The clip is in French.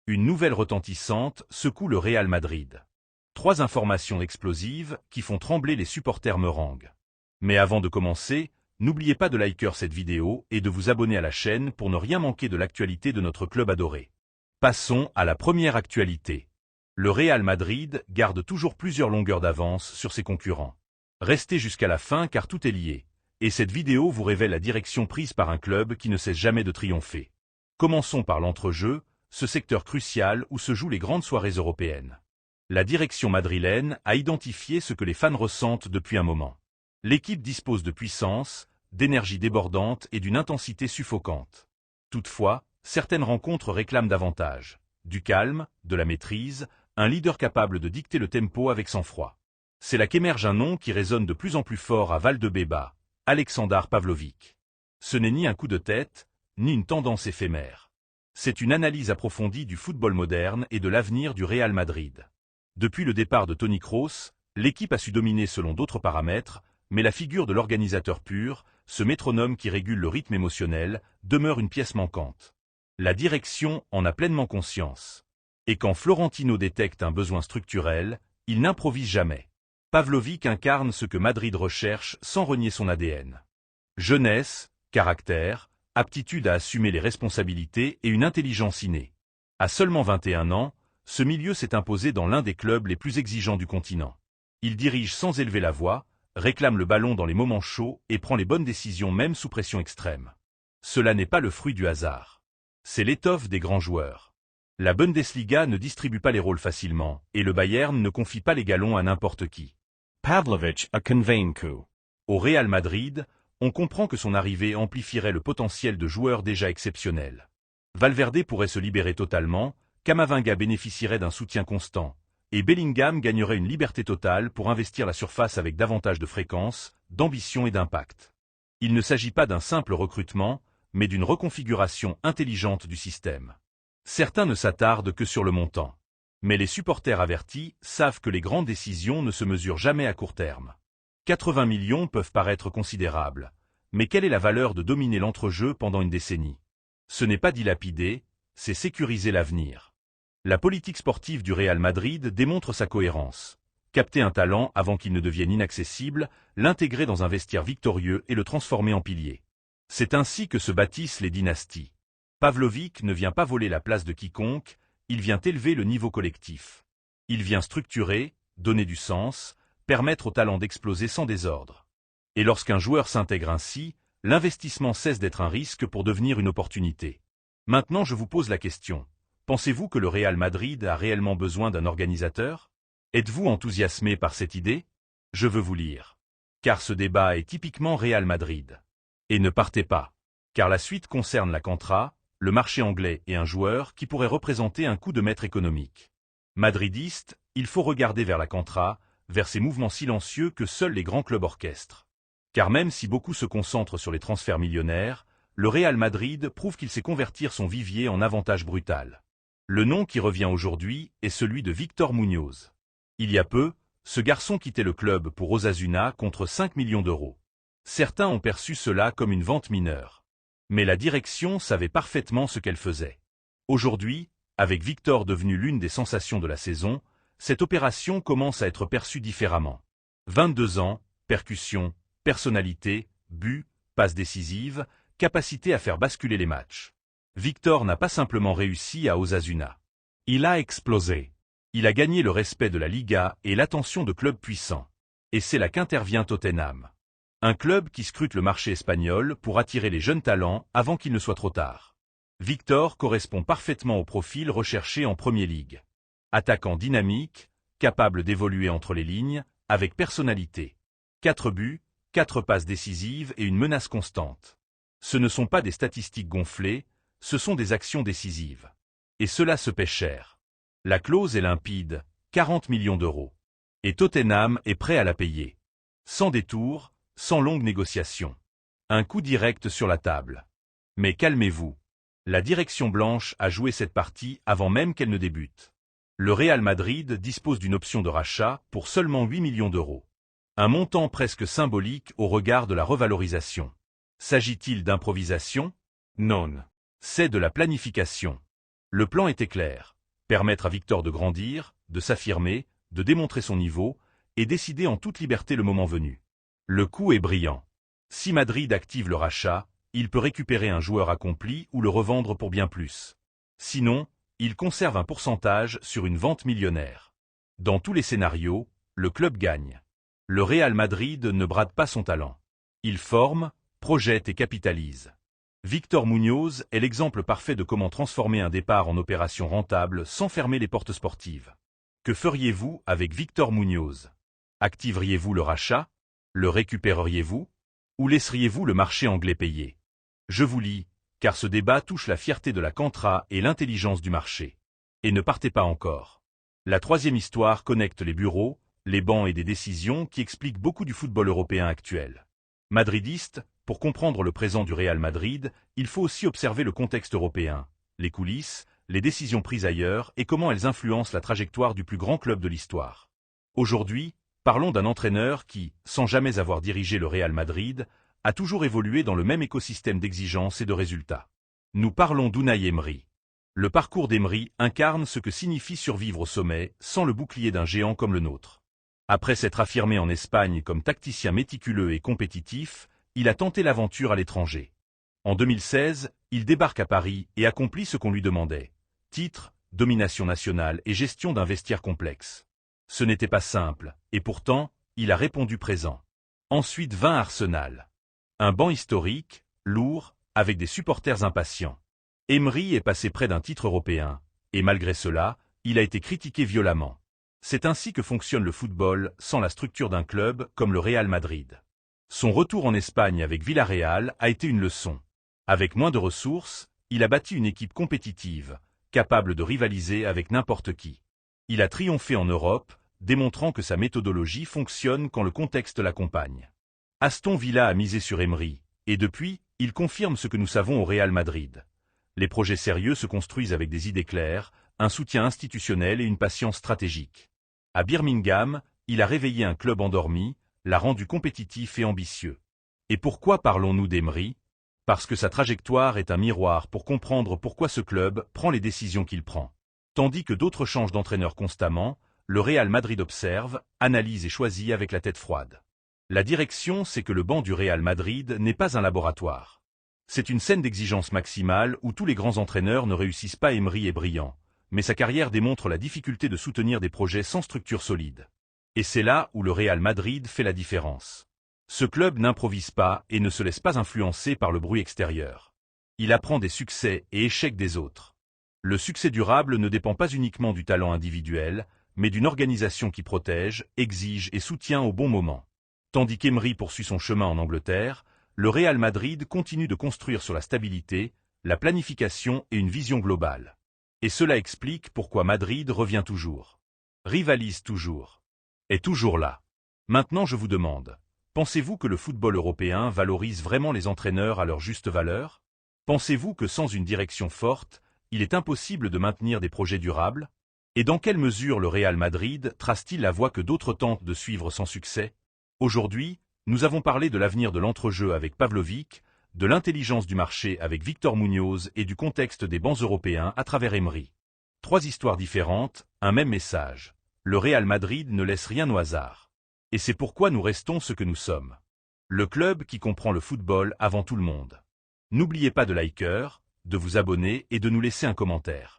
Une nouvelle retentissante secoue le Real Madrid. 3 informations explosives qui font trembler les supporters meringues. Mais avant de commencer, n'oubliez pas de liker cette vidéo et de vous abonner à la chaîne pour ne rien manquer de l'actualité de notre club adoré. Passons à la première actualité. Le Real Madrid garde toujours plusieurs longueurs d'avance sur ses concurrents. Restez jusqu'à la fin car tout est lié. Et cette vidéo vous révèle la direction prise par un club qui ne cesse jamais de triompher. Commençons par l'entrejeu, ce secteur crucial où se jouent les grandes soirées européennes. La direction madrilène a identifié ce que les fans ressentent depuis un moment. L'équipe dispose de puissance, d'énergie débordante et d'une intensité suffocante. Toutefois, certaines rencontres réclament davantage. Du calme, de la maîtrise, un leader capable de dicter le tempo avec sang-froid. C'est là qu'émerge un nom qui résonne de plus en plus fort à Valdebeba, Aleksandar Pavlović. Ce n'est ni un coup de tête, ni une tendance éphémère. C'est une analyse approfondie du football moderne et de l'avenir du Real Madrid. Depuis le départ de Toni Kroos, l'équipe a su dominer selon d'autres paramètres, mais la figure de l'organisateur pur, ce métronome qui régule le rythme émotionnel, demeure une pièce manquante. La direction en a pleinement conscience. Et quand Florentino détecte un besoin structurel, il n'improvise jamais. Pavlović incarne ce que Madrid recherche sans renier son ADN. Jeunesse, caractère, aptitude à assumer les responsabilités et une intelligence innée. À seulement 21 ans, ce milieu s'est imposé dans l'un des clubs les plus exigeants du continent. Il dirige sans élever la voix, réclame le ballon dans les moments chauds et prend les bonnes décisions même sous pression extrême. Cela n'est pas le fruit du hasard. C'est l'étoffe des grands joueurs. La Bundesliga ne distribue pas les rôles facilement, et le Bayern ne confie pas les galons à n'importe qui. Pavlović a convaincu. Au Real Madrid, on comprend que son arrivée amplifierait le potentiel de joueurs déjà exceptionnels. Valverde pourrait se libérer totalement, Camavinga bénéficierait d'un soutien constant, et Bellingham gagnerait une liberté totale pour investir la surface avec davantage de fréquence, d'ambition et d'impact. Il ne s'agit pas d'un simple recrutement, mais d'une reconfiguration intelligente du système. Certains ne s'attardent que sur le montant. Mais les supporters avertis savent que les grandes décisions ne se mesurent jamais à court terme. 80 millions peuvent paraître considérables, mais quelle est la valeur de dominer l'entrejeu pendant une décennie? Ce n'est pas dilapider, c'est sécuriser l'avenir. La politique sportive du Real Madrid démontre sa cohérence. Capter un talent avant qu'il ne devienne inaccessible, l'intégrer dans un vestiaire victorieux et le transformer en pilier. C'est ainsi que se bâtissent les dynasties. Pavlović ne vient pas voler la place de quiconque, il vient élever le niveau collectif. Il vient structurer, donner du sens, permettre au talent d'exploser sans désordre. Et lorsqu'un joueur s'intègre ainsi, l'investissement cesse d'être un risque pour devenir une opportunité. Maintenant je vous pose la question. Pensez-vous que le Real Madrid a réellement besoin d'un organisateur? Êtes-vous enthousiasmé par cette idée? Je veux vous lire. Car ce débat est typiquement Real Madrid. Et ne partez pas. Car la suite concerne la Contra, le marché anglais et un joueur qui pourrait représenter un coup de maître économique. Madridiste, il faut regarder vers la Contra, vers ces mouvements silencieux que seuls les grands clubs orchestrent. Car même si beaucoup se concentrent sur les transferts millionnaires, le Real Madrid prouve qu'il sait convertir son vivier en avantage brutal. Le nom qui revient aujourd'hui est celui de Victor Muñoz. Il y a peu, ce garçon quittait le club pour Osasuna contre 5 millions d'euros. Certains ont perçu cela comme une vente mineure. Mais la direction savait parfaitement ce qu'elle faisait. Aujourd'hui, avec Victor devenu l'une des sensations de la saison, cette opération commence à être perçue différemment. 22 ans, percussion, personnalité, but, passe décisive, capacité à faire basculer les matchs. Victor n'a pas simplement réussi à Osasuna. Il a explosé. Il a gagné le respect de la Liga et l'attention de clubs puissants. Et c'est là qu'intervient Tottenham. Un club qui scrute le marché espagnol pour attirer les jeunes talents avant qu'il ne soit trop tard. Victor correspond parfaitement au profil recherché en Premier League. Attaquant dynamique, capable d'évoluer entre les lignes, avec personnalité. 4 buts, 4 passes décisives et une menace constante. Ce ne sont pas des statistiques gonflées, ce sont des actions décisives. Et cela se paie cher. La clause est limpide, 40 millions d'euros. Et Tottenham est prêt à la payer. Sans détour, sans longue négociation. Un coup direct sur la table. Mais calmez-vous. La direction blanche a joué cette partie avant même qu'elle ne débute. Le Real Madrid dispose d'une option de rachat pour seulement 8 millions d'euros. Un montant presque symbolique au regard de la revalorisation. S'agit-il d'improvisation? Non. C'est de la planification. Le plan était clair. permettre à Victor de grandir, de s'affirmer, de démontrer son niveau, et décider en toute liberté le moment venu. Le coup est brillant. Si Madrid active le rachat, il peut récupérer un joueur accompli ou le revendre pour bien plus. Sinon, il conserve un pourcentage sur une vente millionnaire. Dans tous les scénarios, le club gagne. Le Real Madrid ne brade pas son talent. Il forme, projette et capitalise. Victor Muñoz est l'exemple parfait de comment transformer un départ en opération rentable sans fermer les portes sportives. Que feriez-vous avec Victor Muñoz? Activeriez-vous le rachat? Le récupéreriez-vous? Ou laisseriez-vous le marché anglais payer? Je vous lis, car ce débat touche la fierté de la Cantra et l'intelligence du marché. Et ne partez pas encore. La troisième histoire connecte les bureaux, les bancs et des décisions qui expliquent beaucoup du football européen actuel. Madridiste, pour comprendre le présent du Real Madrid, il faut aussi observer le contexte européen, les coulisses, les décisions prises ailleurs et comment elles influencent la trajectoire du plus grand club de l'histoire. Aujourd'hui, parlons d'un entraîneur qui, sans jamais avoir dirigé le Real Madrid, a toujours évolué dans le même écosystème d'exigences et de résultats. Nous parlons d'Unai Emery. Le parcours d'Emery incarne ce que signifie survivre au sommet sans le bouclier d'un géant comme le nôtre. Après s'être affirmé en Espagne comme tacticien méticuleux et compétitif, il a tenté l'aventure à l'étranger. En 2016, il débarque à Paris et accomplit ce qu'on lui demandait. Titre, domination nationale et gestion d'un vestiaire complexe. Ce n'était pas simple, et pourtant, il a répondu présent. Ensuite vint Arsenal. Un banc historique, lourd, avec des supporters impatients. Emery est passé près d'un titre européen, et malgré cela, il a été critiqué violemment. C'est ainsi que fonctionne le football sans la structure d'un club comme le Real Madrid. Son retour en Espagne avec Villarreal a été une leçon. Avec moins de ressources, il a bâti une équipe compétitive, capable de rivaliser avec n'importe qui. Il a triomphé en Europe, démontrant que sa méthodologie fonctionne quand le contexte l'accompagne. Aston Villa a misé sur Emery, et depuis, il confirme ce que nous savons au Real Madrid. Les projets sérieux se construisent avec des idées claires, un soutien institutionnel et une patience stratégique. À Birmingham, il a réveillé un club endormi, l'a rendu compétitif et ambitieux. Et pourquoi parlons-nous d'Emery? Parce que sa trajectoire est un miroir pour comprendre pourquoi ce club prend les décisions qu'il prend. Tandis que d'autres changent d'entraîneur constamment, le Real Madrid observe, analyse et choisit avec la tête froide. La direction sait que le banc du Real Madrid n'est pas un laboratoire. C'est une scène d'exigence maximale où tous les grands entraîneurs ne réussissent pas. Emery est brillant, mais sa carrière démontre la difficulté de soutenir des projets sans structure solide. Et c'est là où le Real Madrid fait la différence. Ce club n'improvise pas et ne se laisse pas influencer par le bruit extérieur. Il apprend des succès et échecs des autres. Le succès durable ne dépend pas uniquement du talent individuel, mais d'une organisation qui protège, exige et soutient au bon moment. Tandis qu'Emery poursuit son chemin en Angleterre, le Real Madrid continue de construire sur la stabilité, la planification et une vision globale. Et cela explique pourquoi Madrid revient toujours, rivalise toujours, est toujours là. Maintenant je vous demande, pensez-vous que le football européen valorise vraiment les entraîneurs à leur juste valeur? Pensez-vous que sans une direction forte, il est impossible de maintenir des projets durables? Et dans quelle mesure le Real Madrid trace-t-il la voie que d'autres tentent de suivre sans succès? Aujourd'hui, nous avons parlé de l'avenir de l'entrejeu avec Pavlovic, de l'intelligence du marché avec Victor Muñoz et du contexte des bancs européens à travers Emery. Trois histoires différentes, un même message. Le Real Madrid ne laisse rien au hasard. Et c'est pourquoi nous restons ce que nous sommes. Le club qui comprend le football avant tout le monde. N'oubliez pas de liker, de vous abonner et de nous laisser un commentaire.